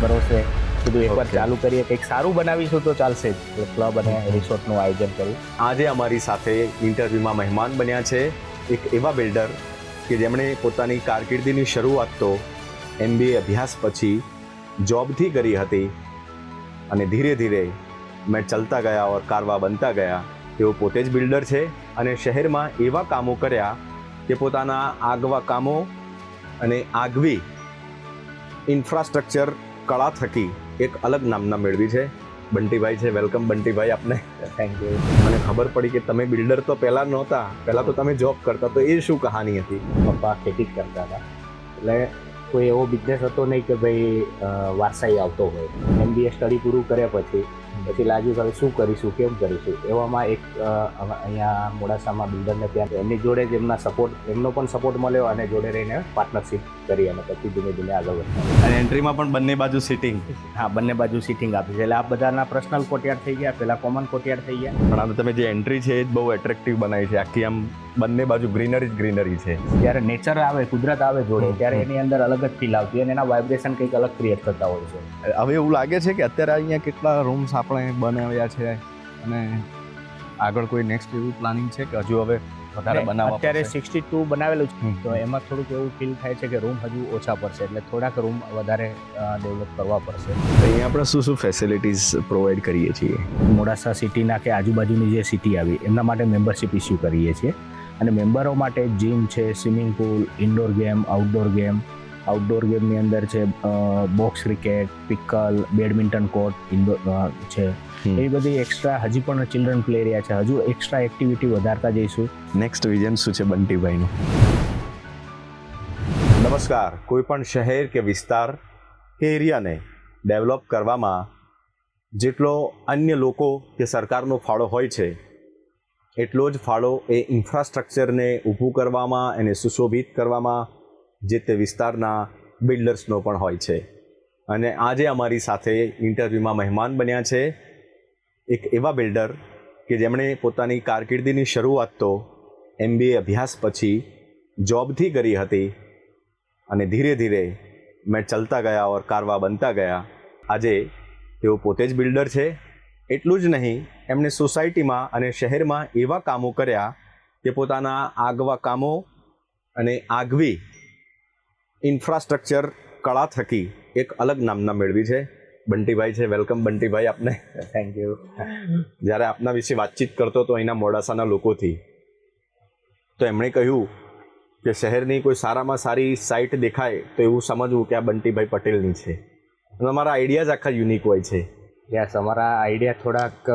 ભરોસે કીધું એકવાર ચાલુ કરીએ, કંઈક સારું બનાવીશું તો ચાલશે જ. એટલે ક્લબ અને રિસોર્ટનું આયોજન કર્યું. આજે અમારી સાથે ઇન્ટરવ્યુમાં મહેમાન બન્યા છે એક એવા બિલ્ડર કે જેમણે પોતાની કારકિર્દીની શરૂઆત તો MBA અભ્યાસ પછી જોબથી કરી હતી અને ધીરે ધીરે મેં ચલતા ગયા ઓર કારવા બનતા ગયા. તેઓ પોતે જ બિલ્ડર છે અને શહેરમાં એવા કામો કર્યા કે પોતાના આગવા કામો અને આગવી ઇન્ફ્રાસ્ટ્રક્ચર કળા થકી એક અલગ નામના મેળવી છે. બંટીભાઈ છે. વેલકમ બંટીભાઈ આપને. Thank you. મને ખબર પડી કે તમે બિલ્ડર તો પહેલાં નહોતા, પહેલાં તો તમે જોબ કરતા, તો એ શું કહાની હતી? પપ્પા ખેતી જ કરતા હતા, એટલે કોઈ એવો બિઝનેસ હતો નહીં કે ભાઈ વારસાઈ આવતો હોય. MBA સ્ટડી પૂરું કર્યા પછી લાગ્યું કે હવે શું કરીશું, કેમ કરીશું. એવામાં એક અહીંયા મોડાસામાં બિલ્ડરને ત્યાં એમની જોડે જ એમનો પણ સપોર્ટ મળ્યો અને જોડે રહીને પાર્ટનરશિપ કરી અને પછી ધીમે ધીમે આગળ વધ્યા. અને એન્ટ્રીમાં પણ બંને બાજુ સીટિંગ. હા, બંને બાજુ સીટિંગ આપી છે. એટલે આ બધાના પર્સનલ કોર્ટયાર્ડ થઈ ગયા, પહેલાં કોમન કોર્ટયાર્ડ થઈ ગયા. પણ આમ તમે જે એન્ટ્રી છે એ જ બહુ એટ્રેક્ટિવ બનાવી છે. આખી આમ બંને બાજુ ગ્રીનરી જ ગ્રીનરી છે. જ્યારે નેચર આવે, કુદરત આવે જોડે, ત્યારે એની અંદર અલગ જ ફીલ આવતી અને એના વાઇબ્રેશન કંઈક અલગ ક્રિએટ કરતા હોય છે. હવે એવું લાગે છે કે અત્યારે અહીંયા કેટલા રૂમ્સ આપણે બનાવ્યા છે અને આગળ કોઈ નેક્સ્ટ એવું પ્લાનિંગ છે કે હજુ હવે વધારે બનાવવા? અત્યારે 62 બનાવેલું છે, તો એમાં થોડુંક એવું ફીલ થાય છે કે રૂમ હજુ ઓછા પડશે, એટલે થોડાક રૂમ વધારે ડેવલપ કરવા પડશે. અહીંયા આપણે શું શું ફેસિલિટીઝ પ્રોવાઈડ કરીએ છીએ? મોડાસા સિટીના કે આજુબાજુની જે સિટી આવી એમના માટે મેમ્બરશિપ ઇસ્યુ કરીએ છીએ અને મેમ્બરો માટે જીમ છે, swimming pool, indoor game, outdoor ગેમની અંદર છે box cricket, pickle, badminton court, indoor છે. એ બધી એક્સ્ટ્રા હજી પણ ચિલ્ડ્રન પ્લે એરિયા છે. હજુ એક્સ્ટ્રા એક્ટિવિટી વધારતા જઈશું. નેક્સ્ટ વિઝન શું છે બંટીભાઈનું? નમસ્કાર. કોઈ પણ શહેર કે વિસ્તાર કે એરિયાને ડેવલપ કરવામાં જેટલો અન્ય લોકો કે સરકારનો ફાળો હોય છે, એટલો જ ફાળો એ ઇન્ફ્રાસ્ટ્રક્ચરને ઊભું કરવામાં, એને સુશોભિત કરવામાં જે તે વિસ્તારના બિલ્ડર્સનો પણ હોય છે. અને આજે અમારી સાથે ઇન્ટરવ્યૂમાં મહેમાન બન્યા છે એક એવા બિલ્ડર કે જેમણે પોતાની કારકિર્દીની શરૂઆત તો MBA અભ્યાસ પછી જોબથી કરી હતી અને ધીરે ધીરે મેં ચલતા ગયા ઓર કારવા બનતા ગયા. આજે તેઓ પોતે જ બિલ્ડર છે. એટલું જ નહીં, એમણે સોસાયટીમાં અને શહેરમાં એવા કામો કર્યા કે પોતાના આગવા કામો અને આગવી ઇન્ફ્રાસ્ટ્રક્ચર કળા થકી એક અલગ નામના મેળવી છે. બંટીભાઈ છે. વેલકમ બંટીભાઈ આપને. Thank you. જ્યારે આપના વિશે વાતચીત કરતો હતો અહીંના મોડાસાના લોકોથી, તો એમણે કહ્યું કે શહેરની કોઈ સારામાં સારી સાઇટ દેખાય તો એવું સમજવું કે આ બંટીભાઈ પટેલની છે. અને અમારા આઈડિયા જ આખા યુનિક હોય છે. યસ, અમારા આઈડિયા થોડાક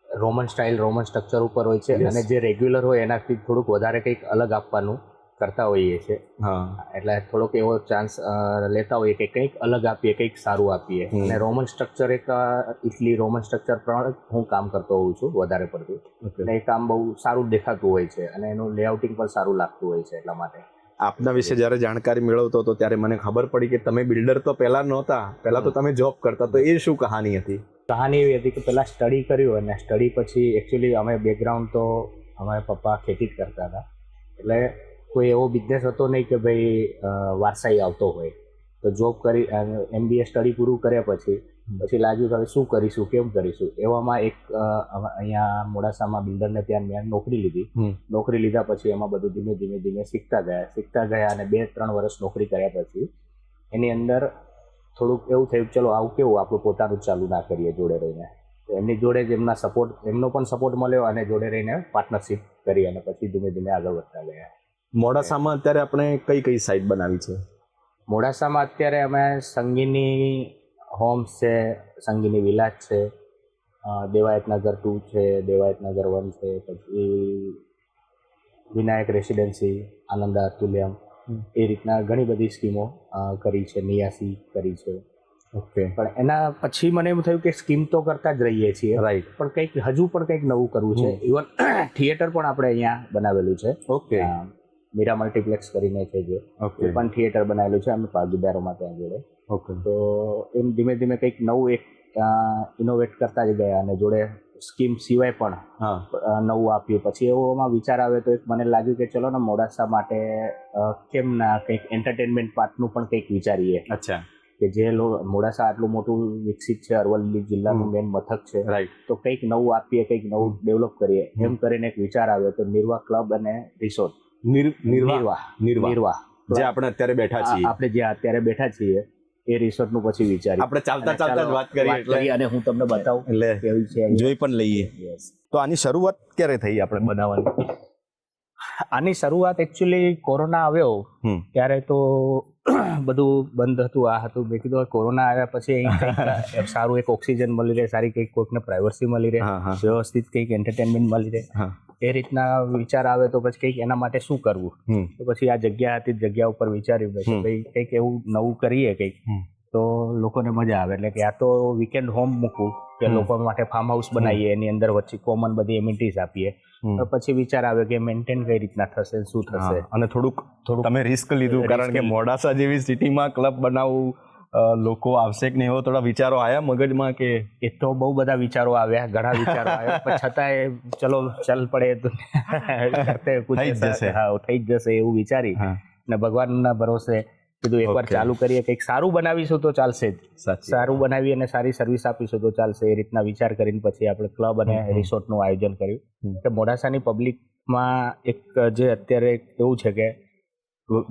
રોમન સ્ટ્રક્ચર ઉપર હોય છે. અને જે રેગ્યુલર હોય એનાથી થોડુંક વધારે કંઈક અલગ આપવાનું કરતા હોઈએ છીએ. હા, એટલે થોડોક એવો ચાન્સ લેતા હોઈએ કે કંઈક અલગ આપીએ, કંઈક સારું આપીએ. અને Roman structure Italy Roman structure પણ હું કામ કરતો હોઉં છું વધારે પડતું. અને એ કામ બહુ સારું દેખાતું હોય છે અને એનું લેઆઉટિંગ પણ સારું લાગતું હોય છે. એટલા માટે આપના વિશે જ્યારે જાણકારી મેળવતો હતો ત્યારે મને ખબર પડી કે તમે બિલ્ડર તો પહેલાં નહોતા, પહેલાં તો તમે જોબ કરતા. તો એ શું કહાની હતી? કહાની એવી હતી કે પહેલાં સ્ટડી કર્યું અને સ્ટડી પછી એકચ્યુઅલી અમે બેકગ્રાઉન્ડ તો અમારા પપ્પા ખેતી જ કરતા હતા, એટલે કોઈ એવો બિઝનેસ હતો નહીં કે ભાઈ વારસાઈ આવતો હોય. તો જોબ કરી MBA સ્ટડી પૂરું કર્યા પછી લાગ્યું કે હવે શું કરીશું, કેમ કરીશું. એવામાં એક અહીંયા મોડાસામાં બિલ્ડરને ત્યાં મેં નોકરી લીધી. નોકરી લીધા પછી એમાં બધું ધીમે ધીમે શીખતા ગયા અને 2-3 વર્ષ નોકરી કર્યા પછી એની અંદર થોડુંક એવું થયું ચલો આવું કેવું આપણું પોતાનું ચાલુ ના કરીએ જોડે રહીને. તો એમની જોડે જ એમનો પણ સપોર્ટ મળ્યો અને જોડે રહીને પાર્ટનરશિપ કરી અને પછી ધીમે ધીમે આગળ વધતા ગયા. મોડાસામાં અત્યારે આપણે કઈ સાઇટ બનાવી છે? મોડાસામાં અત્યારે અમે સંગીની હોમ્સ છે, સંગીની વિલાસ છે, દેવાયતનગર 2 છે, દેવાયતનગર 1 છે, પછી વિનાયક રેસિડેન્સી, આનંદા અતુલ્યમ, એ રીતના ઘણી બધી સ્કીમો કરી છે. નિયાસી કરી છે. ઓકે. પણ એના પછી મને એવું થયું કે સ્કીમ તો કરતા જ રહીએ છીએ, રાઈટ, પણ હજુ પણ કંઈક નવું કરવું છે. ઇવન થિયેટર પણ આપણે અહીંયા બનાવેલું છે. ઓકે. મીરા મલ્ટીપ્લેક્સ કરીને છે જે, ઓકે, એ પણ થિયેટર બનાવેલું છે અમે ભાગીદારોમાં ત્યાં જોડે. ઓકે. તો એમ ધીમે ધીમે કંઈક નવું એક ઇનોવેટ કરતા જ ગયા અને જોડે સ્કીમ સિવાય પણ નવું આપ્યું. પછી એવોમાં વિચાર આવ્યો તો એક મને લાગ્યું કે ચલો ને મોડાસા માટે કેમ ના કંઈક એન્ટરટેનમેન્ટ પાર્ટનું પણ કંઈક વિચારીએ. અચ્છા. કે જે મોડાસા આટલું મોટું વિકસિત છે, અરવલ્લી જિલ્લાનું મેન મથક છે, રાઈટ. તો કંઈક નવું આપીએ, કંઈક નવું ડેવલપ કરીએ, એમ કરીને એક વિચાર આવ્યો તો નિર્વાહ ક્લબ અને રિસોર્ટ. નિર્વાહ જે આપણે અત્યારે બેઠા છીએ, આપણે જે અત્યારે બેઠા છીએ એ રિસોર્ટ નું પછી વિચાર્યું. આપણે ચાલતા જ વાત કરીએ એટલે અને હું તમને બતાવું એટલે કેવી છે. જોઈ પણ લઈએ. Yes. તો આની શરૂઆત ક્યારે થઈ આપણે બનાવવાની? આની શરૂઆત એકચ્યુઅલી કોરોના આવ્યો ત્યારે તો બધું બંધ હતું, આ હતું. મેં કીધું કોરોના આવ્યા પછી અહીં કંઈક સારું એક ઓક્સિજન મળી રહે, સારી કંઈક કોઈકને પ્રાઇવસી મળી રહે, વ્યવસ્થિત કંઈક એન્ટરટેનમેન્ટ મળી રહે, એ રીતના વિચાર આવે તો પછી કંઈક એના માટે શું કરવું. તો પછી આ જગ્યા હતી, જગ્યા ઉપર વિચાર્યું કે ભાઈ કંઈક એવું નવું કરીએ કંઈક તો લોકોને મજા આવે. એટલે કે આ તો વીકેન્ડ હોમ મૂકવું કે લોકો માટે ફાર્મ હાઉસ બનાવીએ, એની અંદર વચ્ચે કોમન બધી એમિનિટીઝ આપીએ. તો પછી વિચાર આવે કે મેન્ટેન કઈ રીતના થશે, શું થશે. અને થોડુંક તમે રિસ્ક લીધું, કારણ કે મોડાસા જેવી સિટીમાં ક્લબ બનાવવું, લોકો આવશે કે નહીં, એવો થોડા વિચારો આવ્યા મગજમાં? કે એ તો બહુ બધા વિચારો આવ્યા, ઘણા વિચારો આવ્યા, પણ છતાંય ચલો ચાલ પડે તો થઈ જ જશે. હા, થઈ જ જશે એવું વિચારી ને ભગવાનના ભરોસે કીધું એકવાર ચાલુ કરીએ, કંઈક સારું બનાવીશું તો ચાલશે જ. સારું બનાવી અને સારી સર્વિસ આપીશું તો ચાલશે. એ રીતના વિચાર કરીને પછી આપણે ક્લબ અને રિસોર્ટનું આયોજન કર્યું. કે મોડાસાની પબ્લિકમાં એક જે અત્યારે એવું છે કે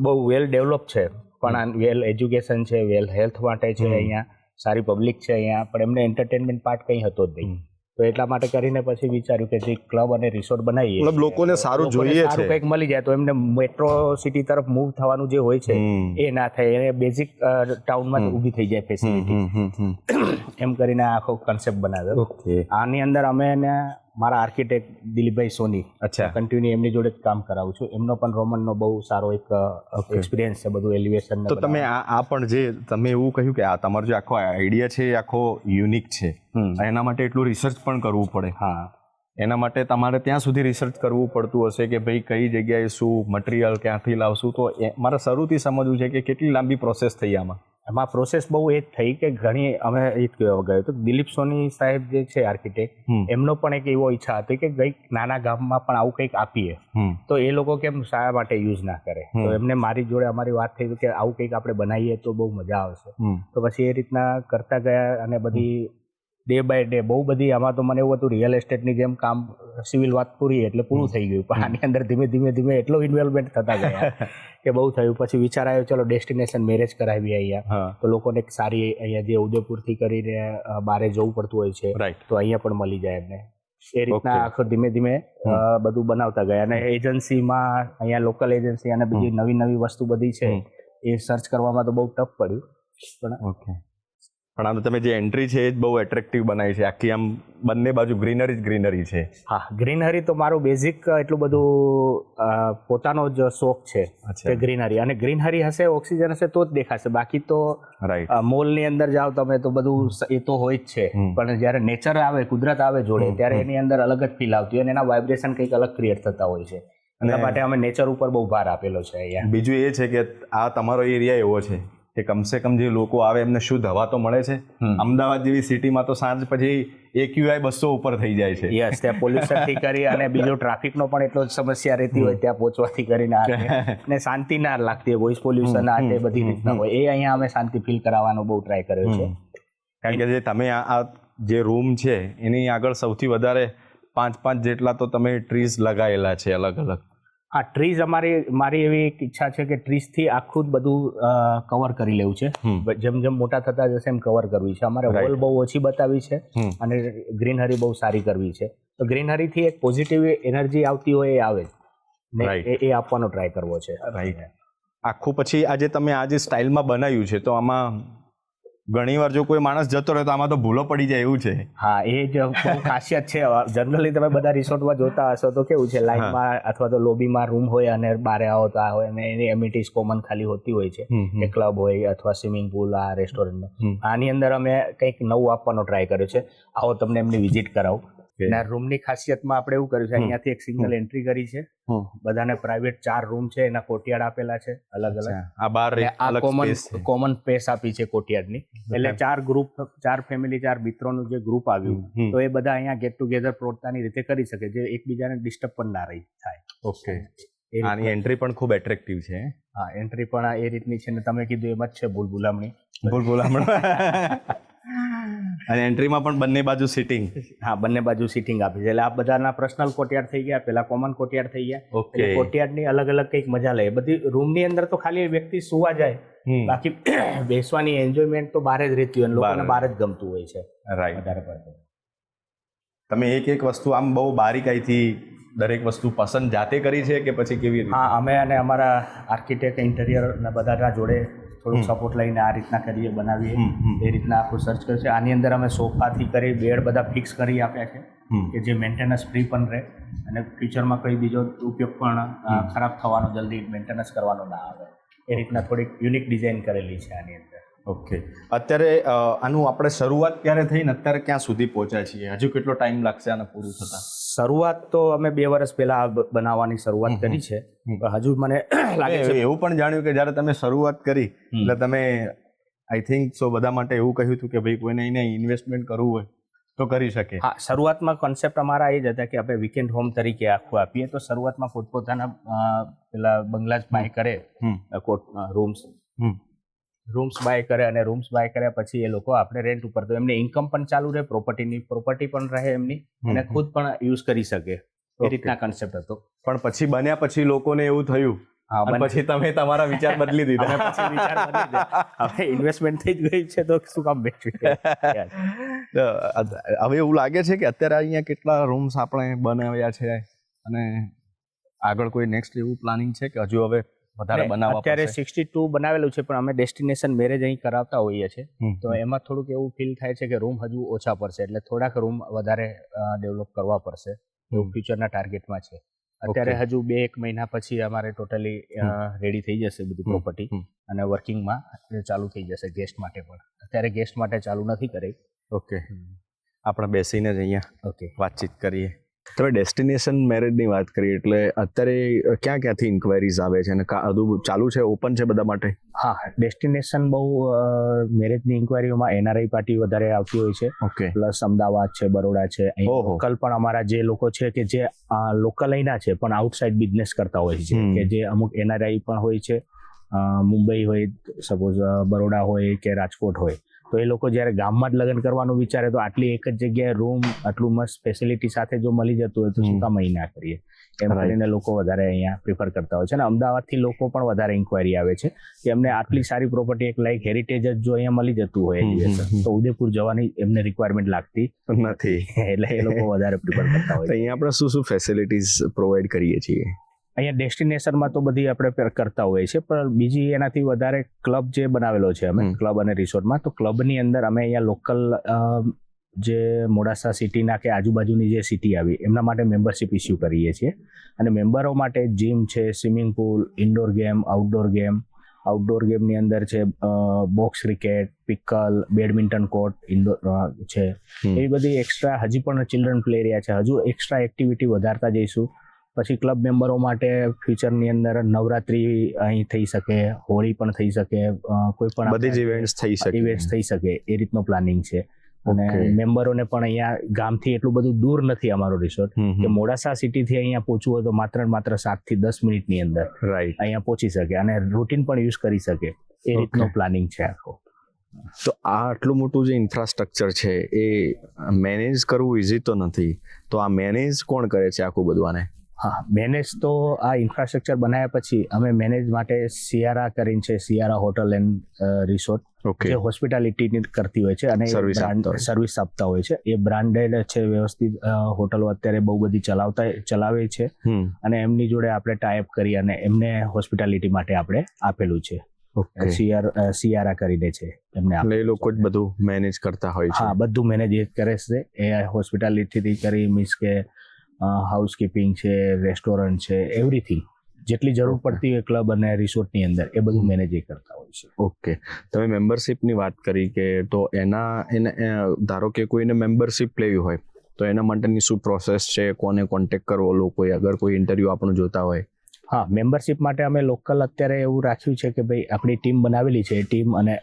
બહુ વેલ ડેવલપ છે, પણ વેલ એજ્યુકેશન છે, વેલ હેલ્થ માટે છે, અહીંયા સારી પબ્લિક છે અહીંયા, પણ એમને એન્ટરટેનમેન્ટ પાર્ટ કંઈ હતો જ નહીં. તો એટલા માટે કરીને પછી વિચાર્યું કે જે ક્લબ અને રિસોર્ટ બનાવીએ, મતલબ લોકોને સારું જોઈએ છે, કંઈક મળી જાય તો એમને મેટ્રો સિટી તરફ મૂવ થવાનું જે હોય છે એ ના થાય, એને બેઝિક ટાઉનમાં જ ઊભી થઈ જાય ફેસિલિટી. એમ કરીને આખો કન્સેપ્ટ બનાવ્યો. આની અંદર અમે મારા આર્કિટેક્ટ દિલીપભાઈ સોની, કન્ટિન્યુ એમની જોડે જ કામ કરાવું છું. એમનો પણ રોમનનો બહુ સારો એક એક્સપિરિયન્સ છે, બધું એલિવેશન. તો તમે આ પણ જે તમે એવું કહ્યું કે આ તમારો જે આખો આઈડિયા છે એ આખો યુનિક છે, એના માટે એટલું રિસર્ચ પણ કરવું પડે. હા, એના માટે તમારે ત્યાં સુધી રિસર્ચ કરવું પડતું હશે કે ભાઈ કઈ જગ્યાએ શું મટીરિયલ ક્યાંથી લાવશું. તો મારે શરૂથી સમજવું છે કે કેટલી લાંબી પ્રોસેસ થઈ આમાં? એમાં પ્રોસેસ બહુ એ જ થઈ કે ઘણી અમે એ જ કહેવા ગયો તો દિલીપ સોની સાહેબ જે છે આર્કિટેક્ટ, એમનો પણ એક એવો ઈચ્છા હતી કે કંઈક નાના ગામમાં પણ આવું કંઈક આપીએ તો એ લોકો કેમ શા માટે યુઝ ના કરે. તો એમને મારી જોડે અમારી વાત થઈ કે આવું કંઈક આપણે બનાવીએ તો બહુ મજા આવશે. તો પછી એ રીતના કરતા ગયા અને બધી ડે બાય ડે બહુ બધી, આમાં તો મને એવું હતું રિયલ એસ્ટેટની જેમ કામ, સિવિલ વાત પૂરી એટલે પૂરું થઈ ગયું, પણ આની અંદર ધીમે ધીમે ધીમે એટલો ઇન્વોલ્વમેન્ટ થતા ગયા કે બહુ થયું. પછી વિચાર આવ્યો ચલો ડેસ્ટિનેશન મેરેજ કરાવીએ અહીંયા, તો લોકોને એક સારી અહીંયા જે ઉદયપુરથી કરીને બહારે જવું પડતું હોય છે તો અહીંયા પણ મળી જાય એમને. એ રીતના આખો ધીમે ધીમે બધું બનાવતા ગયા. અને એજન્સીમાં અહીંયા લોકલ એજન્સી અને બીજી નવી નવી વસ્તુ બધી છે એ સર્ચ કરવામાં તો બહુ ટફ પડ્યું. પણ આમ તમે જે એન્ટ્રી છે એ જ બહુ એટ્રેક્ટિવ બનાવી છે, આખી આમ બંને બાજુ ગ્રીનરી જ ગ્રીનરી છે. હા, ગ્રીનરી તો મારું બેઝિક એટલું બધું પોતાનો જ શોખ છે કે ગ્રીનરી, અને ગ્રીનરી હશે, ઓક્સિજન હશે તો જ દેખાશે. બાકી તો મોલની અંદર જાઓ તમે તો બધું એ તો હોય જ છે, પણ જ્યારે નેચર આવે, કુદરત આવે જોડે, ત્યારે એની અંદર અલગ જ ફીલ આવતી હોય અને એના વાઇબ્રેશન કંઈક અલગ ક્રિએટ થતા હોય છે. એટલા માટે અમે નેચર ઉપર બહુ ભાર આપેલો છે અહીંયા. બીજું એ છે કે આ તમારો એરિયા એવો છે કે કમસે કમ જે લોકો આવે એમને શુદ્ધ હવા તો મળે છે. અમદાવાદ જેવી સિટીમાં તો સાંજ પછી AQI 200 ઉપર થઈ જાય છે. યસ, ત્યાં પોલ્યુશનથી કરી અને બીજો ટ્રાફિકનો પણ એટલો જ સમસ્યા રહેતી હોય ત્યાં પહોંચવાથી કરીને, અને શાંતિ ના લાગતી હોય, વોઇસ પોલ્યુશન આ તે બધી રીતના હોય. એ અહીંયા અમે શાંતિ ફીલ કરાવવાનો બહુ ટ્રાય કર્યો છે. કારણ કે જે તમે આ જે રૂમ છે એની આગળ સૌથી વધારે 5 જેટલા તો તમે ટ્રીઝ લગાવેલા છે અલગ અલગ. હા, ટ્રીઝ મારી એવી એક ઈચ્છા છે કે ટ્રીઝથી આખું જ બધું કવર કરી લેવું છે. જેમ જેમ મોટા થતા જશે એમ કવર કરવી છે. અમારે વોલ બહુ ઓછી બતાવી છે અને ગ્રીનરી બહુ સારી કરવી છે. તો ગ્રીનરીથી એક પોઝિટિવ એનર્જી આવતી હોય એ આવે ને એ આપવાનો ટ્રાય કરવો છે. રાઈટ. આખું પછી આજે તમે આ જે સ્ટાઇલમાં બનાવ્યું છે તો આમાં ઘણીવાર જો કોઈ માણસ જતો રહે તો આમાં તો ભૂલો પડી જાય એવું છે. હા, એ જ બહુ ખાસિયત છે. જનરલી તમે બધા રિસોર્ટમાં જોતા હશો તો કેવું છે, લાઇનમાં અથવા તો લોબીમાં રૂમ હોય અને બહાર આવો તો આ હોય અને એની એમિનિટીઝ કોમન ખાલી હોતી હોય છે, કે ક્લબ હોય અથવા સ્વિમિંગ પુલ, આ રેસ્ટોરન્ટ. આની અંદર અમે કંઈક નવું આપવાનો ટ્રાય કર્યો છે. આવો તમને એમની વિઝિટ કરાવું. અને રૂમની ખાસિયતમાં આપણે એવું કર્યું છે, અહીંયાથી એક સિંગલ એન્ટ્રી કરી છે, બધાને પ્રાઇવેટ 4 રૂમ છે, એના કોર્ટયાર્ડ આપેલા છે અલગ અલગ. આ બાર આ કોમન સ્પેસ આપી છે કોર્ટયાર્ડની. એટલે 4 ગ્રુપ, 4 ફેમિલી, 4 મિત્રોનું જે ગ્રુપ આવ્યું તો એ બધા અહીંયા ગેટ ટુગેધર પોતાની રીતે કરી શકે, જે એકબીજાને ડિસ્ટર્બ પણ ના રહી થાય. ઓકે. આની એન્ટ્રી પણ ખૂબ એટ્રેક્ટિવ છે. હા, એન્ટ્રી પણ એ રીતની છે ને તમે કીધું એમ જ છે, ભૂલ ભૂલામણી બોલ હમણાં. અને એન્ટ્રીમાં પણ બંને બાજુ સિટિંગ. હા, બંને બાજુ સીટિંગ આપી છે. એટલે આ બધાના પર્સનલ કોર્ટયાર્ડ થઈ ગયા, પેલા કોમન કોર્ટયાર્ડ થઈ ગયા. ઓકે. એટલે કોર્ટયાર્ડની અલગ અલગ કંઈક મજા લે. બધી રૂમની અંદર તો ખાલી વ્યક્તિ સુવા જાય, બાકી બેસવાની એન્જોયમેન્ટ તો બહાર જ રહેતી હોય, લોકોને બહાર જ ગમતું હોય છે રાઈટ. વધારે પડતું. તમે એક વસ્તુ આમ બહુ બારીકાઈથી દરેક વસ્તુ પસંદ જાતે કરી છે કે પછી કેવી રીતે? હા, અમે અને અમારા આર્કિટેક્ટ ઇન્ટિરિયરના બધાના જોડે થોડુંક સપોર્ટ લઈને આ રીતના કરીએ, બનાવીએ. એ રીતના આખું સર્ચ કર્યું છે. આની અંદર અમે સોફાથી કરી બેડ બધા ફિક્સ કરી આપ્યા છે કે જે મેન્ટેનન્સ ફ્રી પણ રહે અને ફ્યુચરમાં કોઈ બીજો ઉપયોગ પણ ખરાબ થવાનો, જલ્દી મેન્ટેનન્સ કરવાનો ના આવે. એ રીતના થોડીક યુનિક ડિઝાઇન કરેલી છે આની અંદર. ઓકે. અત્યારે આનું આપણે શરૂઆત ક્યારે થઈને અત્યારે ક્યાં સુધી પહોંચ્યા છીએ? હજુ કેટલો ટાઈમ લાગશે આને પૂરું થતાં? શરૂઆત તો અમે 2 વર્ષ પહેલા બનાવવાની શરૂઆત કરી છે. હજુ મને લાગે છે એવું પણ જાણ્યું કે જ્યારે તમે શરૂઆત કરી એટલે તમે આઈ થિંક સો બધા માટે એવું કહ્યું હતું કે ભાઈ કોઈને એને ઇન્વેસ્ટમેન્ટ કરવું હોય તો કરી શકે. હા, શરૂઆતમાં કોન્સેપ્ટ અમારા એ જ હતા કે આપણે વીકેન્ડ હોમ તરીકે આખું આપીએ. તો શરૂઆતમાં પોતપોતાના પેલા બંગલા જ બાય કરે, રૂમ્સ બાય કરે અને રૂમ્સ બાય કર્યા પછી એ લોકો આપણે રેન્ટ ઉપર, તો એમને ઇન્કમ પણ ચાલુ રહે, પ્રોપર્ટી પણ રહે એમની, અને ખુદ પણ યુઝ કરી શકે. એ રીતના કન્સેપ્ટ હતો. પણ પછી બન્યા પછી લોકોને એવું થયું, અને પછી તમે તમારા વિચાર બદલી દીધા. પછી વિચાર બદલી દે. હવે ઇન્વેસ્ટમેન્ટ થઈ જ ગઈ છે તો શું કામ બેઠું? હવે એવું લાગે છે કે અત્યારે અહીંયા કેટલા રૂમ્સ આપણે બનાવ્યા છે અને આગળ કોઈ નેક્સ્ટ એવું પ્લાનિંગ છે કે હજુ હવે વધારે બનાવવા? અત્યારે 62 બનાવેલું છે, પણ અમે ડેસ્ટિનેશન મેરેજ અહીં કરાવતા હોઈએ છીએ, તો એમાં થોડુંક એવું ફીલ થાય છે કે રૂમ હજુ ઓછા પડશે, એટલે થોડાક રૂમ વધારે ડેવલપ કરવા પડશે એવું ફ્યુચરના ટાર્ગેટમાં છે. અત્યારે હજુ 2-1 મહિના પછી અમારે ટોટલી રેડી થઈ જશે બધી પ્રોપર્ટી અને વર્કિંગમાં ચાલુ થઈ જશે ગેસ્ટ માટે પણ. અત્યારે ગેસ્ટ માટે ચાલુ નથી કરી. ઓકે. આપણે બેસીને જ અહીંયા વાતચીત કરીએ. તમે ડેસ્ટિનેશન મેરેજની વાત કરી એટલે અત્યારે ક્યાં ક્યાંથી ઇન્ક્વાયરીઝ આવે છે અને બધું ચાલુ છે, ઓપન છે બધા માટે? હા, ડેસ્ટિનેશન બહુ મેરેજની ઇન્ક્વાયરીઓમાં એનઆરઆઈ પાર્ટી વધારે આવતી હોય છે. ઓકે. પ્લસ અમદાવાદ છે, બરોડા છે, લોકલ પણ અમારા જે લોકો છે કે જે લોકલ અહીંના છે પણ આઉટસાઇડ બિઝનેસ કરતા હોય છે, કે જે અમુક એનઆરઆઈ પણ હોય છે, મુંબઈ હોય, સપોઝ બરોડા હોય કે રાજકોટ હોય, તો એ લોકો જ્યારે ગામમાં જ લગ્ન કરવાનું વિચારે તો આટલી એક જ જગ્યાએ રૂમ આટલું મસ્ત ફેસિલિટી સાથે જો મળી જતું હોય તો શું કામ અહીં ના કરીએ, એમ કરીને લોકો વધારે અહીંયા પ્રિફર કરતા હોય છે. અને અમદાવાદથી લોકો પણ વધારે ઇન્ક્વાયરી આવે છે કે એમને આટલી સારી પ્રોપર્ટી, એક લાઈક હેરિટેજ જ જો અહીંયા મળી જતું હોય તો ઉદયપુર જવાની એમને રિક્વાયરમેન્ટ લાગતી નથી, એટલે એ લોકો વધારે પ્રિફર કરતા હોય. અહીંયા આપણે શું ફેસિલિટીઝ પ્રોવાઈડ કરીએ છીએ? અહીંયા ડેસ્ટિનેશનમાં તો બધી આપણે કરતા હોઈએ છીએ, પણ બીજી એનાથી વધારે ક્લબ જે બનાવેલો છે અમે, ક્લબ અને રિસોર્ટમાં, તો ક્લબની અંદર અમે અહીંયા લોકલ જે મોડાસા સિટીના કે આજુબાજુની જે સિટી આવી એમના માટે મેમ્બરશિપ ઇસ્યુ કરીએ છીએ. અને મેમ્બરો માટે જીમ છે, swimming pool, indoor game, outdoor ગેમની અંદર છે box cricket, pickle, badminton court, indoor છે, એવી બધી એક્સ્ટ્રા હજી પણ ચિલ્ડ્રન પ્લે એરિયા છે. હજુ એક્સ્ટ્રા એક્ટિવિટી વધારતા જઈશું. પછી ક્લબ મેમ્બરો માટે ફ્યુચરની અંદર નવરાત્રી અહીં થઈ શકે, હોળી પણ થઈ શકે, કોઈ પણ બધી જ ઇવેન્ટ્સ થઈ શકે એ રીતનો પ્લાનિંગ છે. અને મેમ્બરોને પણ અહીંયા ગામથી એટલું બધું દૂર નથી અમારો રિસોર્ટ, કે મોડાસા સિટીથી અહીંયા પહોંચવું હોય તો માત્ર 7 થી 10 મિનિટની અંદર અહીંયા પહોંચી શકે અને રૂટીન પણ યુઝ કરી શકે, એ રીતનો પ્લાનિંગ છે આખો. તો આ આટલું મોટું જે ઇન્ફ્રાસ્ટ્રક્ચર છે એ મેનેજ કરવું ઇઝી તો નથી, તો આ મેનેજ કોણ કરે છે આખું બધું આને? હા, મેનેજ તો આ ઇન્ફ્રાસ્ટ્રક્ચર બનાવ્યા પછી અમે મેનેજ માટે સિયારા કરીને છે, સિયારા હોટલ એન્ડ રિસોર્ટ, જે હોસ્પિટાલિટી કરતી હોય છે અને સર્વિસ આપતા હોય છે. એ બ્રાન્ડેડ છે, વ્યવસ્થિત હોટલો અત્યારે બહુ બધી ચલાવે છે અને એમની જોડે આપણે ટાઈપ કરી અને એમને હોસ્પિટાલિટી માટે આપણે આપેલું છે. સિયારા કરીને છે, એમને એ લોકો જ બધું મેનેજ કરતા હોય છે. હા, બધું મેનેજ કરે છે. એ હોસ્પિટાલિટીથી કરી મીન્સ કે હાઉસકીપિંગ છે, રેસ્ટોરન્ટ છે, એવરીથિંગ જેટલી જરૂર પડતી હોય ક્લબ અને રિસોર્ટની અંદર એ બધું મેનેજ કરતા હોય છે. ઓકે. તમે મેમ્બરશિપની વાત કરી કે તો એના ધારો કે કોઈને મેમ્બરશિપ લેવી હોય તો એના માટેની શું પ્રોસેસ છે, કોને કોન્ટેક્ટ કરવો લોકોએ અગર કોઈ ઇન્ટરવ્યૂ આપણું જોતા હોય? હા, મેમ્બરશિપ માટે અમે લોકલ અત્યારે એવું રાખ્યું છે કે ભાઈ આપણી ટીમ બનાવેલી છે, ટીમ અને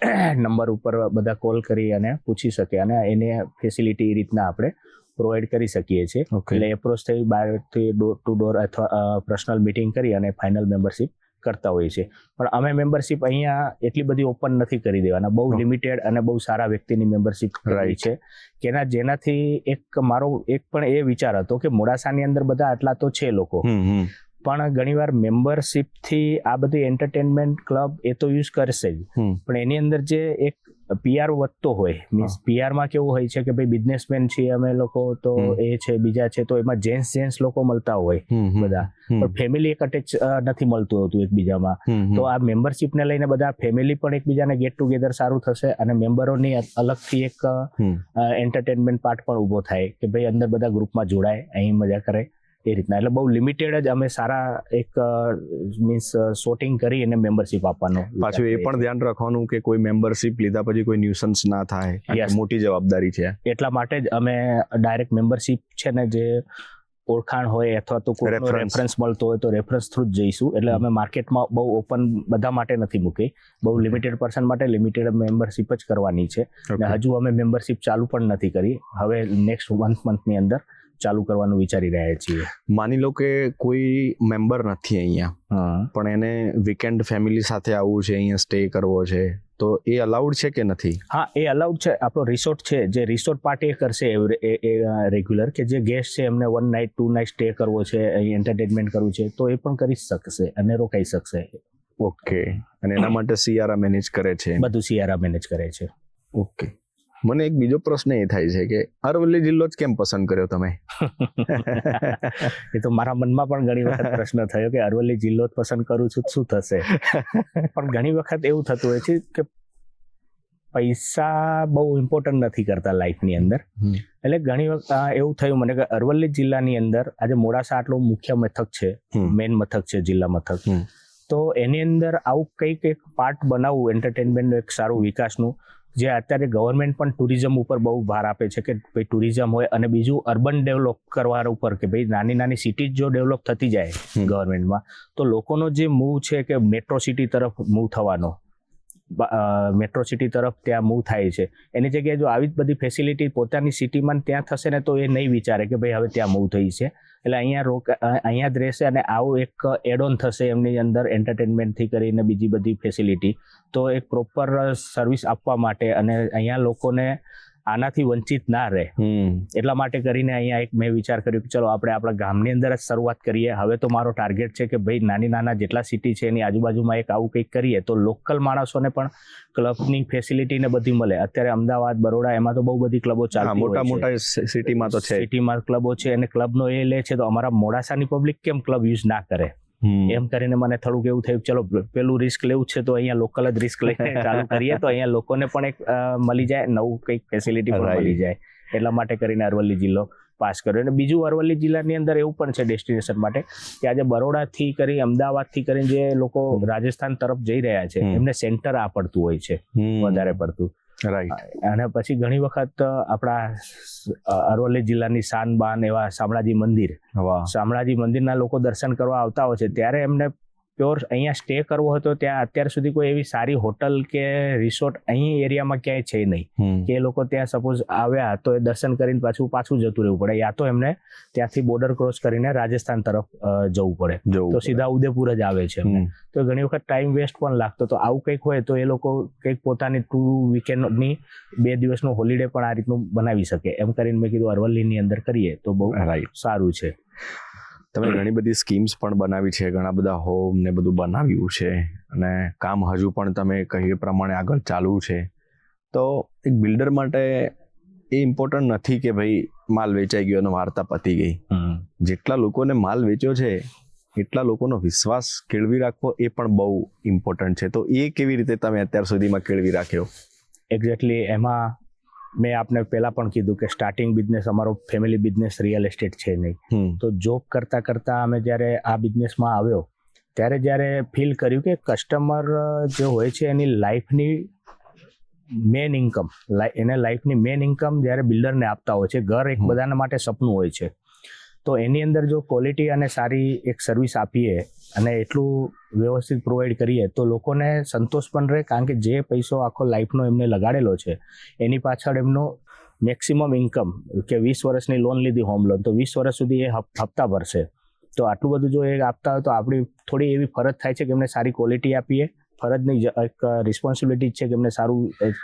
નંબર ઉપર બધા કોલ કરી અને પૂછી શકે અને એને ફેસિલિટી એ રીતના આપણે પ્રોવાઈડ કરી શકીએ છીએ. એટલે એપ્રોચ થઈ બહારથી ડોર ટુ ડોર અથવા પર્સનલ મીટિંગ કરી અને ફાઇનલ મેમ્બરશિપ કરતા હોઈએ છીએ. પણ અમે મેમ્બરશિપ અહીંયા એટલી બધી ઓપન નથી કરી દેવાના, બહુ લિમિટેડ અને બહુ સારા વ્યક્તિની મેમ્બરશિપ કરવી છે કે જેનાથી મારો એક પણ એ વિચાર હતો કે મોડાસાની અંદર બધા આટલા તો છે લોકો, પણ ઘણીવાર મેમ્બરશિપથી આ બધી એન્ટરટેનમેન્ટ ક્લબ એ તો યુઝ કરશે જ, પણ એની અંદર જે એક પીઆર વધતો હોય, મીન્સ પીઆરમાં કેવું હોય છે કે ભાઈ બિઝનેસમેન છીએ અમે લોકો, તો એ છે બીજા છે, તો એમાં જેન્ટ્સ લોકો મળતા હોય બધા, પણ ફેમિલી એક અટેચ નથી મળતું હોતું એકબીજામાં. તો આ મેમ્બરશિપને લઈને બધા ફેમિલી પણ એકબીજાને ગેટ ટુગેધર સારું થશે અને મેમ્બરોની અલગથી એક એન્ટરટેનમેન્ટ પાર્ટ પણ ઊભો થાય કે ભાઈ અંદર બધા ગ્રુપમાં જોડાય, અહીં મજા કરે એ રીતના. એટલે બહુ લિમિટેડ જ અમે સારા એક મીન્સ શોટિંગ કરી અને મેમ્બરશિપ આપવાનું. પાછું એ પણ ધ્યાન રાખવાનું કે કોઈ મેમ્બરશિપ લીધા પછી કોઈ ન્યુસન્સ ના થાય, મોટી જવાબદારી છે. એટલા માટે જ અમે ડાયરેક્ટ મેમ્બરશિપ છે ને જે ઓળખાણ હોય અથવા તો કોઈ રેફરન્સ મળતો હોય તો રેફરન્સ થ્રુ જ જઈશું. એટલે અમે માર્કેટમાં બહુ ઓપન બધા માટે નથી મૂકી, બહુ લિમિટેડ પર્સન માટે લિમિટેડ મેમ્બરશિપ જ કરવાની છે. અને હજુ અમે મેમ્બરશિપ ચાલુ પણ નથી કરી, હવે નેક્સ્ટ મંથની અંદર ચાલુ કરવાનું વિચારી રહ્યા છીએ. માની લો કે કોઈ મેમ્બર નથી અહીંયા, પણ એને વીકેન્ડ ફેમિલી સાથે આવવું છે, અહીંયા સ્ટે કરવો છે, તો એ અલાઉડ છે કે નથી? હા, એ અલાઉડ છે. આપણો રિસોર્ટ છે, જે રિસોર્ટ પાર્ટી એ કરશે એ રેગ્યુલર, કે જે ગેસ્ટ છે એમને 1 નાઇટ 2 નાઇટ સ્ટે કરવો છે, અહીં એન્ટરટેનમેન્ટ કરવું છે, તો એ પણ કરી શકશે અને રોકાઈ શકશે. ઓકે. અને એના માટે સીઆરઆ મેનેજ કરે છે? બધું સીઆરઆ મેનેજ કરે છે. ઓકે. મને એક બીજો પ્રશ્ન એ થાય છે કે અરવલ્લી જિલ્લો જ કેમ પસંદ કર્યો તમે? એ તો મારા મનમાં પણ ઘણી વખત પ્રશ્ન થયો કે અરવલ્લી જિલ્લો જ પસંદ કરું છું શું થશે, પણ ઘણી વખત એવું થતું હોય છે કે પૈસા બહુ ઇમ્પોર્ટન્ટ નથી કરતા લાઈફની અંદર. એટલે ઘણી વખત એવું થયું મને કે અરવલ્લી જિલ્લાની અંદર આજે મોડાસા આટલું મુખ્ય મથક છે, મેઇન મથક છે, જિલ્લા મથક, તો એની અંદર આવું કંઈક એક પાર્ટ બનાવવું એન્ટરટેનમેન્ટનું એક સારું વિકાસનું, જે અત્યારે ગવર્મેન્ટ પણ ટુરિઝમ ઉપર બહુ ભાર આપે છે કે ભાઈ ટુરિઝમ હોય, અને બીજું અર્બન ડેવલપ કરવા ઉપર કે ભાઈ નાની નાની સિટી જો ડેવલપ થતી જાય ગવર્મેન્ટમાં, તો લોકોનો જે મૂવ છે કે મેટ્રો સિટી તરફ મૂવ થવાનો, મેટ્રો સિટી તરફ ત્યાં મૂવ થાય છે, એની જગ્યાએ જો આવી જ બધી ફેસિલિટી પોતાની સિટીમાં ત્યાં થશે ને તો એ નહીં વિચારે કે ભાઈ હવે ત્યાં મૂવ થઈ છે, એટલે અહીંયા જ રહેશે અને આવું એક એડ ઓન થશે એમની અંદર એન્ટરટેનમેન્ટથી કરીને બીજી બધી ફેસિલિટી. તો એક પ્રોપર સર્વિસ આપવા માટે અને અહીંયા લોકોને આનાથી વંચિત ના રહે, એટલા માટે કરીને અહીંયા એક મેં વિચાર કર્યો કે ચલો આપણે આપણા ગામની અંદર જ શરૂઆત કરીએ. હવે તો મારો ટાર્ગેટ છે કે ભાઈ નાના જેટલા સિટી છે એની આજુબાજુમાં એક આવું કંઈક કરીએ તો લોકલ માણસોને પણ ક્લબની ફેસિલિટી ને બધી મળે. અત્યારે અમદાવાદ, બરોડા એમાં તો બહુ બધી ક્લબો ચાલતી હોય છે, મોટા સિટીમાં તો છે, સિટીમાં ક્લબો છે, અને ક્લબનો એ લે છે તો અમારા મોડાસાની પબ્લિક કેમ ક્લબ યુઝ ના કરે, એમ કરીને મને થોડુંક એવું થયું ચલો પેલું રિસ્ક લેવું છે તો અહીંયા લોકલ જ રિસ્ક લઈને ચાલુ કરીએ તો અહીંયા લોકોને પણ એક મળી જાય, નવું કંઈક ફેસિલિટી પણ મળી જાય. એટલા માટે કરીને અરવલ્લી જિલ્લો પાસ કર્યો. અને બીજું અરવલ્લી જિલ્લાની અંદર એવું પણ છે ડેસ્ટિનેશન માટે કે આજે બરોડાથી કરી અમદાવાદથી કરીને જે લોકો રાજસ્થાન તરફ જઈ રહ્યા છે એમને સેન્ટર આ પડતું હોય છે વધારે પડતું. રાઈટ. અને પછી ઘણી વખત આપણા અરવલ્લી જિલ્લાની શાન બાન એવા શામળાજી મંદિરના લોકો દર્શન કરવા આવતા હોય છે, ત્યારે એમને પ્યોર અહીંયા સ્ટે કરવો હતો ત્યાં અત્યાર સુધી કોઈ એવી સારી હોટલ કે રિસોર્ટ અહીં એરિયામાં ક્યાંય છે નહીં કે એ લોકો ત્યાં સપોઝ આવ્યા તો એ દર્શન કરીને પાછું જતું રહેવું પડે, યા તો એમને ત્યાંથી બોર્ડર ક્રોસ કરીને રાજસ્થાન તરફ જવું પડે, તો સીધા ઉદયપુર જ આવે છે એમને. તો ઘણી વખત ટાઈમ વેસ્ટ પણ લાગતો. તો આવું કંઈક હોય તો એ લોકો કંઈક પોતાની 2 વીકેન્ડની 2 દિવસનો હોલિડે પણ આ રીતનું બનાવી શકે. એમ કરીને મેં કીધું અરવલ્લીની અંદર કરીએ તો બહુ સારું છે. તમે ઘણી બધી સ્કીમ્સ પણ બનાવી છે, ઘણા બધા હોમ ને બધું બનાવ્યું છે, અને કામ હજુ પણ તમે કહ્યું પ્રમાણે આગળ ચાલુ છે. તો એક બિલ્ડર માટે એ ઇમ્પોર્ટન્ટ નથી કે ભાઈ માલ વેચાઈ ગયો અને વાર્તા પતી ગઈ. જેટલા લોકોને માલ વેચ્યો છે એટલા લોકોનો વિશ્વાસ કેળવી રાખવો એ પણ બહુ ઇમ્પોર્ટન્ટ છે. તો એ કેવી રીતે તમે અત્યાર સુધીમાં કેળવી રાખ્યો? એક્ઝેક્ટલી એમાં મેં આપને પહેલા પણ કીધું કે સ્ટાર્ટિંગ બિઝનેસ અમારો ફેમિલી બિઝનેસ રિયલ એસ્ટેટ છે નહીં. તો જોબ કરતા અમે જ્યારે આ બિઝનેસમાં આવ્યો ત્યારે જ્યારે ફીલ કર્યું કે કસ્ટમર જે હોય છે એની લાઈફની મેન ઇન્કમ, એને લાઈફની મેન ઇન્કમ જ્યારે બિલ્ડરને આપતા હોય છે. ઘર એક બધાના માટે સપનું હોય છે, તો એની અંદર જો ક્વોલિટી અને સારી એક સર્વિસ આપીએ અને એટલું વ્યવસ્થિત પ્રોવાઈડ કરીએ તો લોકોને સંતોષ પણ રહે, કારણ કે જે પૈસો આખો લાઈફનો એમને લગાડેલો છે એની પાછળ એમનો મેક્સિમમ ઇન્કમ કે 20 વર્ષની લોન લીધી હોમ લોન, તો 20 વર્ષ સુધી એ હપ્તા ભરશે તો આટલું બધું જો એ આપતા હોય તો આપણી થોડી એવી ફરજ થાય છે કે એમને સારી ક્વોલિટી આપીએ. ફરજની એક રિસ્પોન્સિબિલિટી છે કે એમને સારું એક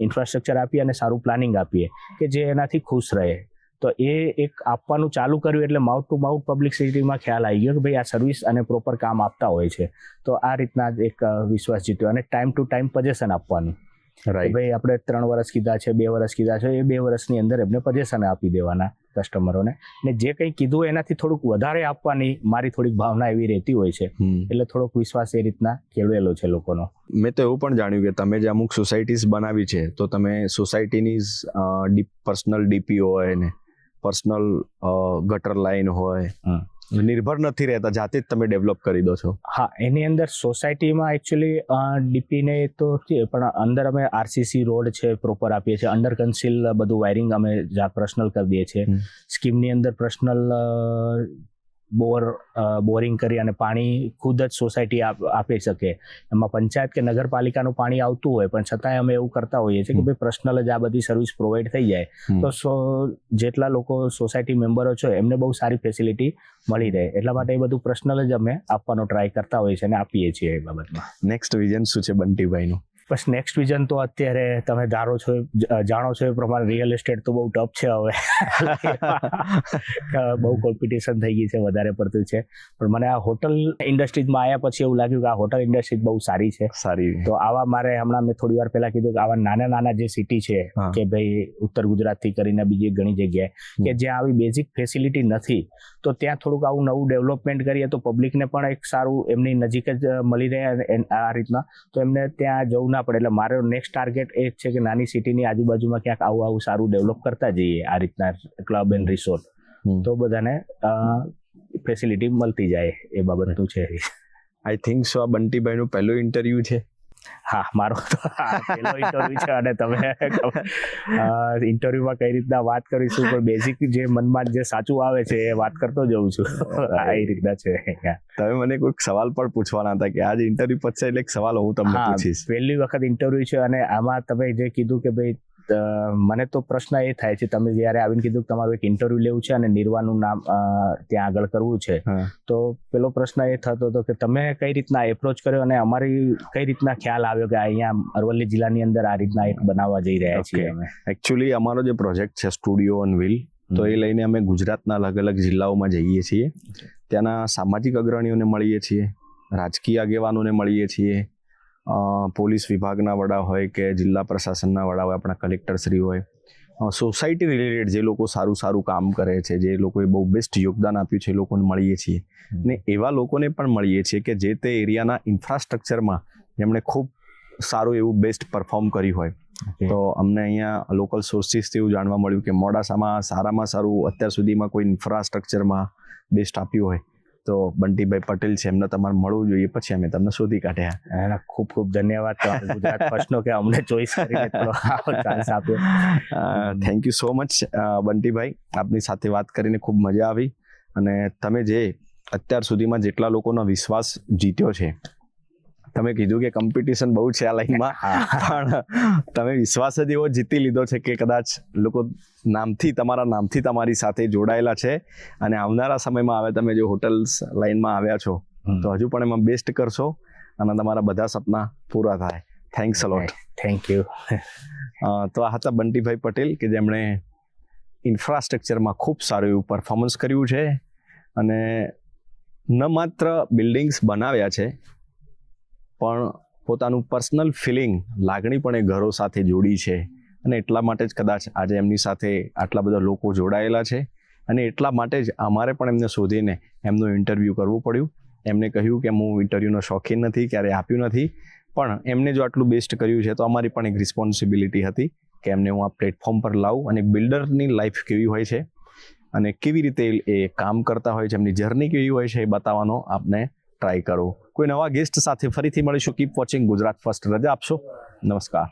ઇન્ફ્રાસ્ટ્રક્ચર આપીએ અને સારું પ્લાનિંગ આપીએ કે જે એનાથી ખુશ રહે. તો એ એક આપવાનું ચાલુ કર્યું એટલે માઉથ ટુ માઉથ પબ્લિસિટીમાં ખ્યાલ આવી ગયો કે ભાઈ આ સર્વિસ અને પ્રોપર કામ આપતા હોય છે. તો આ રીતના જ એક વિશ્વાસ જીત્યો અને ટાઈમ ટુ ટાઈમ પજેશન આપવાનું. ભાઈ આપણે 3 વર્ષ કીધા છે, 2 વર્ષ કીધા છે, એ 2 વર્ષની અંદર એમને પજેશન આપી દેવાના કસ્ટમરોને. ને જે કંઈ કીધું એનાથી થોડુંક વધારે આપવાની મારી થોડીક ભાવના એવી રહેતી હોય છે. એટલે થોડોક વિશ્વાસ એ રીતના કેળવેલો છે લોકોનો. મેં તો એવું પણ જાણ્યું કે તમે જે અમુક સોસાયટીઝ બનાવી છે તો તમે સોસાયટીની પર્સનલ ડીપી હોય ને પર્સનલ ગટર લાઈન હોય, નિર્ભર નથી રહેતા, જાતે જ તમે ડેવલપ કરી દો છો. હા, એની અંદર સોસાયટીમાં એકચ્યુઅલી ડીપીને તો છે પણ અંદર અમે આરસીસી રોડ છે પ્રોપર આપીએ છીએ, અંડર કન્સીલ બધું વાયરિંગ અમે પર્સનલ કરી દઈએ છીએ. સ્કીમની અંદર પર્સનલ બોરિંગ કરી અને પાણી ખુદ જ સોસાયટી આપી શકે. એમાં પંચાયત કે નગરપાલિકાનું પાણી આવતું હોય પણ છતાંય અમે એવું કરતા હોઈએ છીએ કે ભાઈ પર્સનલ જ આ બધી સર્વિસ પ્રોવાઈડ થઈ જાય તો જેટલા લોકો સોસાયટી મેમ્બરો છે એમને બહુ સારી ફેસિલિટી મળી રહે. એટલા માટે એ બધું પર્સનલ જ અમે આપવાનો ટ્રાય કરતા હોઈએ છીએ અને આપીએ છીએ એ બાબતમાં. નેક્સ્ટ વિઝન શું છે બંટીભાઈનું? બસ નેક્સ્ટ વિઝન તો અત્યારે તમે જાણો છો એ પ્રમાણે રિયલ એસ્ટેટ તો બહુ ટફ છે હવે. બહુ કોમ્પિટિશન થઈ ગઈ છે, વધારે પડતું છે. પણ મને આ હોટલ ઇન્ડસ્ટ્રીઝમાં આવ્યા પછી એવું લાગ્યું કે આ હોટલ ઇન્ડસ્ટ્રી બહુ સારી છે. તો આવા મારે હમણાં મેં થોડી વાર પહેલા કીધું કે આવા નાના જે સિટી છે કે ભાઈ ઉત્તર ગુજરાતથી કરીને બીજી ઘણી જગ્યાએ કે જ્યાં આવી બેઝિક ફેસિલિટી નથી તો ત્યાં થોડુંક આવું નવું ડેવલપમેન્ટ કરીએ તો પબ્લિકને પણ એક સારું એમની નજીક જ મળી રહે આ રીતના, તો એમને ત્યાં જવું ના પડે. એટલે મારો નેક્સ્ટ ટાર્ગેટ એ છે કે નાની સિટીની આજુબાજુમાં ક્યાંક આવું સારું ડેવલપ કરતા જઈએ આ રીતના ક્લબ એન્ડ રિસોર્ટ, તો બધાને ફેસિલિટી મળતી જાય એ બાબતનું છે. આઈ થિંક સો આ બંટીભાઈનું પહેલું ઇન્ટરવ્યુ છે. હા, મારો તો પહેલો ઇન્ટરવ્યુ છે અને તમે ઇન્ટરવ્યુમાં કઈ રીતના વાત કરીશું પણ બેઝિક જે મનમાં જે સાચું આવે છે એ વાત કરતો જઉં છું. આ રીતના છે. તમે મને કોઈક સવાલ પણ પૂછવાના હતા કે આજે ઇન્ટરવ્યુ પતશે એટલે એક સવાલ હું તમને પૂછીશ. પહેલી વખત ઇન્ટરવ્યુ છે અને આમાં તમે જે કીધું કે ભાઈ મને તો પ્રશ્ન એ થાય છે, તમે જ્યારે આવીને કીધું કે તમારું એક ઇન્ટરવ્યુ લેવું છે અને નિર્વાનું નામ ત્યાં આગળ કરવું છે, તો પેલો પ્રશ્ન એ થતો હતો કે તમે કઈ રીતના એપ્રોચ કર્યો અને અમારી કઈ રીતના ખ્યાલ આવ્યો કે અહીંયા અરવલ્લી જિલ્લાની અંદર આ રીતના એક બનાવવા જઈ રહ્યા છીએ અમે. એકચ્યુઅલી અમારો જે પ્રોજેક્ટ છે સ્ટુડિયો ઓન વ્હીલ, તો એ લઈને અમે ગુજરાતના અલગ અલગ જિલ્લાઓમાં જઈએ છીએ. ત્યાંના સામાજિક અગ્રણીઓને મળીએ છીએ, રાજકીય આગેવાનોને મળીએ છીએ, પોલીસ વિભાગના વડા હોય કે જિલ્લા પ્રશાસનના વડા હોય, આપણા કલેક્ટરશ્રી હોય, સોસાયટી રિલેટેડ જે લોકો સારું કામ કરે છે, જે લોકોએ બહુ બેસ્ટ યોગદાન આપ્યું છે એ લોકોને મળીએ છીએ. ને એવા લોકોને પણ મળીએ છીએ કે જે તે એરિયાના ઇન્ફ્રાસ્ટ્રક્ચરમાં જેમણે ખૂબ સારું એવું બેસ્ટ પરફોર્મ કર્યું હોય. તો અમને અહીંયા લોકલ સોર્સિસથી એવું જાણવા મળ્યું કે મોડાસામાં સારામાં સારું અત્યાર સુધીમાં કોઈ ઇન્ફ્રાસ્ટ્રક્ચરમાં બેસ્ટ આપ્યું હોય તો બંટીભાઈ પટેલ છે, એમને તમારે મળવું જોઈએ. પછી અમે તમને શોધી કાઢ્યા. એના ખૂબ ખૂબ ધન્યવાદ ગુજરાત ફર્સ્ટનો કે અમને ચોઈસ કરીને ચાન્સ આપ્યો. થેન્ક યુ સો મચ બંટીભાઈ, આપની સાથે વાત કરીને ખૂબ મજા આવી. અને તમે જે અત્યાર સુધીમાં જેટલા લોકોનો વિશ્વાસ જીત્યો છે, તમે કીધું કે કોમ્પિટિશન બહુ છે આ લાઈનમાં, પણ તમે વિશ્વાસ જ એવો જીતી લીધો છે કે કદાચ લોકો તમારા નામથી તમારી સાથે જોડાયેલા છે. અને આવનારા સમયમાં હવે તમે જો હોટલ્સ લાઈનમાં આવ્યા છો તો હજુ પણ એમાં બેસ્ટ કરશો અને તમારા બધા સપના પૂરા થાય. Thanks a lot. Thank you. તો આ હતા બંટીભાઈ પટેલ કે જેમણે ઇન્ફ્રાસ્ટ્રક્ચરમાં ખૂબ સારું એવું પરફોર્મન્સ કર્યું છે અને ન માત્ર બિલ્ડિંગ્સ બનાવ્યા છે પણ પોતાનું પર્સનલ ફિલિંગ, લાગણી પણ એ ઘરો સાથે જોડી છે. અને એટલા માટે જ કદાચ આજે એમની સાથે આટલા બધા લોકો જોડાયેલા છે. અને એટલા માટે જ અમારે પણ એમને શોધીને એમનું ઇન્ટરવ્યૂ કરવું પડ્યું. એમને કહ્યું કે હું ઇન્ટરવ્યૂનો શોખીન નથી, ક્યારેય આપ્યું નથી, પણ એમને જો આટલું બેસ્ટ કર્યું છે તો અમારી પણ એક રિસ્પોન્સિબિલિટી હતી કે એમને હું આ પ્લેટફોર્મ પર લાવું અને બિલ્ડરની લાઈફ કેવી હોય છે અને કેવી રીતે એ કામ કરતા હોય છે, એમની જર્ની કેવી હોય છે એ બતાવવાનો આપને ટ્રાય કરો. કોઈ નવા ગેસ્ટ સાથે ફરીથી મળીશું. Keep watching Gujarat first. રજા આપશો. નમસ્કાર.